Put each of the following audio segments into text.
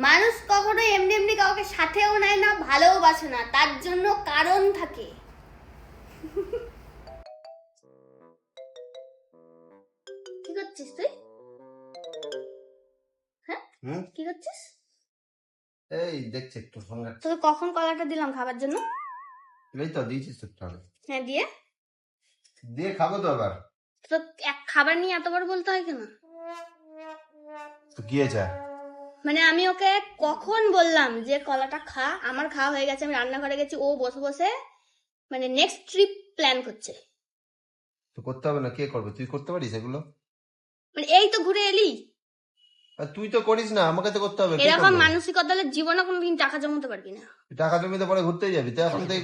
মানুষ কখনো এমনি এমনি কাউকে সাথেও নেয় না, ভালোবাসে না, তার জন্য কারণ থাকে। কি করছিস তুই? হ্যাঁ, কি করছিস? এই দেখছি একটু ফোন ঘাটছি। তোকে কখন কলাটা দিলাম খাবার জন্য? এই তো দিয়েছিস তো তাহলে। হ্যাঁ, দিয়ে দিয়ে খাবো তো আবার। তো এক খাবার নিয়ে এতবার বলতে হয় কেন? তো কি হয়েছে? মানে আমি ওকে কখন বললাম যে কলাটা খা, আমার খাওয়া হয়ে গেছে, আমি রান্নাঘরে গেছি, ও বসে বসে মানে নেক্সট ট্রিপ প্ল্যান করছে। তো করতে হবে না, কে করবে? তুই করতে পারিস এগুলো? মানে এই তো ঘুরে এলি, আর তুই তো করিস না, আমাকে তো করতে হবে। কে এরকম করবে? মানসিকতা হলে জীবনে কোনোদিন টাকা জমাতে পারবি না। টাকা জমিতে পরে ঘুরতেই যাবি, তুই এখন থেকে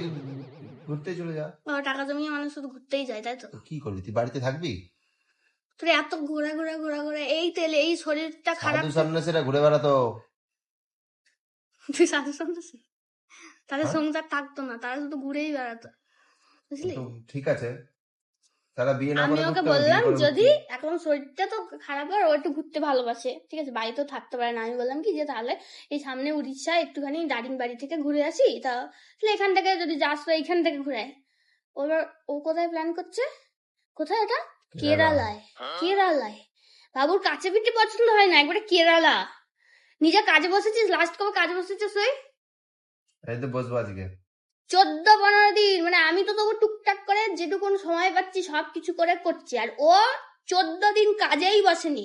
ঘুরতেই চলে যা। ও, টাকা জমিয়ে মানুষ শুধু ঘুরতেই যায়, তাই তো? তো কি করবি, তুই বাড়িতে থাকবি? তোর এত ঘোরা ঘোরা ঘোরা ঘোরা, এই তেলে এই শরীরটা খারাপ। সাধু সন্ন্যাসীরা ঘুরে বেড়াতো। তুই সাধু সন্ন্যাসী? তাদের হ্যাঁ? সংসার থাকতো না, তারা শুধু ঘুরেই বেড়াতো, বুঝলি? তো ঠিক আছে, তারা বিয়ে না আমি করে ওকে ঘুরতে হবে, বিয়ে বললাম করে যদি ঘুরতে- এখন শরীরটা তো খারাপ আর ও একটু ঘুরতে ভালোবাসে, ঠিক আছে, বাড়িতেও থাকতে পারে না, আমি বললাম কি যে তাহলে এই সামনে উড়িষ্যা একটুখানি দারিং বাড়ি থেকে ঘুরে আসি, তাহলে এখান থেকে যদি যাস তো এইখান থেকে ঘুরে আয়। ওবার ও কোথায় প্ল্যান করছে? কোথায় এটা? কেরালায়। কেরালায় বাবুর কাছে পিঠে পছন্দ হয় না, একবারে কেরালা। নিজে কাজে বসেছিস, লাস্ট কবে কাজে বসেছিস ওই? এই তো বসবো আজকে। 14-15 দিন, মানে আমি তো তবু টুকটাক করে যেটুকুন সময় পাচ্ছি সব কিছু করে করছি, আর ও 14 দিন কাজেই বসেনি।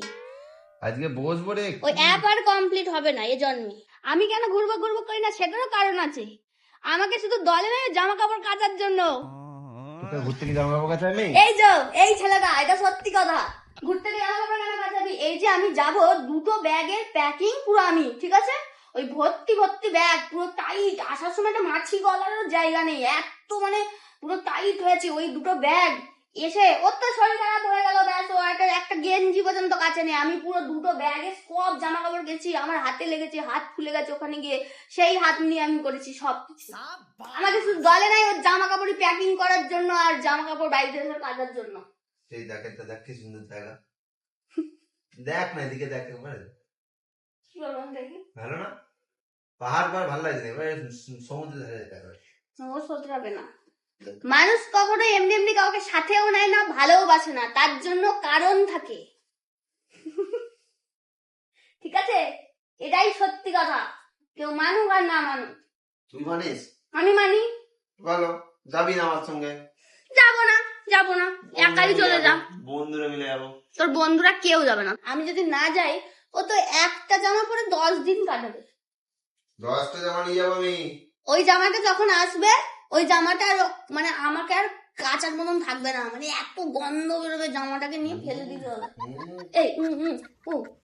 আজকে বসবো রে। ওই অ্যাপ আর কমপ্লিট হবে না এ জন্মে। আমি কেন ঘুরবো ঘুরবো করি না সেটারও কারণ আছে। আমাকে শুধু দলে নেয় জামা কাপড় কাচার জন্য। তোকে ঘুরতে কি জামা কাপড় কাচা নেই? এই যে এই ছেলেটা, এটা সত্যি কথা। ঘুরতে গিয়ে জামা কাপড় কেন কাচাবি? এই যে আমি যাব, 2টো ব্যাগের প্যাকিং পুরো আমি, ঠিক আছে, ওই ভর্তি ভর্তি ব্যাগ, পুরো টাইট। আসার সময় একটা মাছি গলারও জায়গা নেই, এত মানে পুরো টাইট হয়েছে ওই 2টো ব্যাগ। এসে ওর তো শরীর খারাপ হয়ে গেল, ব্যাস, ও একটা গেঞ্জি পর্যন্ত কাছে নেই। আমি পুরো 2টো ব্যাগে সব জামা কাপড় গেছি, আমার হাতে লেগেছে, হাত ফুলে গেছে ওখানে গিয়ে, সেই হাত নিয়ে আমি করেছি সব কিছু। আমাকে শুধু দলে নাই ওর জামা কাপড় প্যাকিং করার জন্য আর জামা কাপড় বাড়িতে এসে কাচার জন্য। সেই দেখে তো, দেখ কি সুন্দর জায়গা। দেখ না এদিকে, দেখ একবার। কি বলবো দেখি? ভালো না? পাহাড় পাহাড় ভালো লাগছে না, এবার সমুদ্র ধারে যেতে হবে। ও শোধরাবে না। মানুষ কখনো এমনি এমনি কাউকে সাথেও নেয় না, ভালোবাসে না, তার জন্য কারণ থাকে। ঠিক আছে, এটাই সত্যি কথা, কেউ মানুক আর না মানুক। তুই মানিস? আমি মানি। ভালো, যাবি না আমার সঙ্গে? যাবো না, যাবো না, একাই চলে যা। বন্ধুরা মিলে যাবো। তোর বন্ধুরা কেউ যাবে না। আমি যদি না যাই, ও তো একটা জামা পরে 10 দিন কাটাবে। 10টা জামা নিয়ে যাবো আমি। ওই জামাটা যখন আসবে, ওই জামাটা আর মানে আমাকে আর কাচার মতন থাকবে না, মানে এত গন্ধ বেরোবে, জামাটাকে নিয়ে ফেলে দিতে হবে। এই ও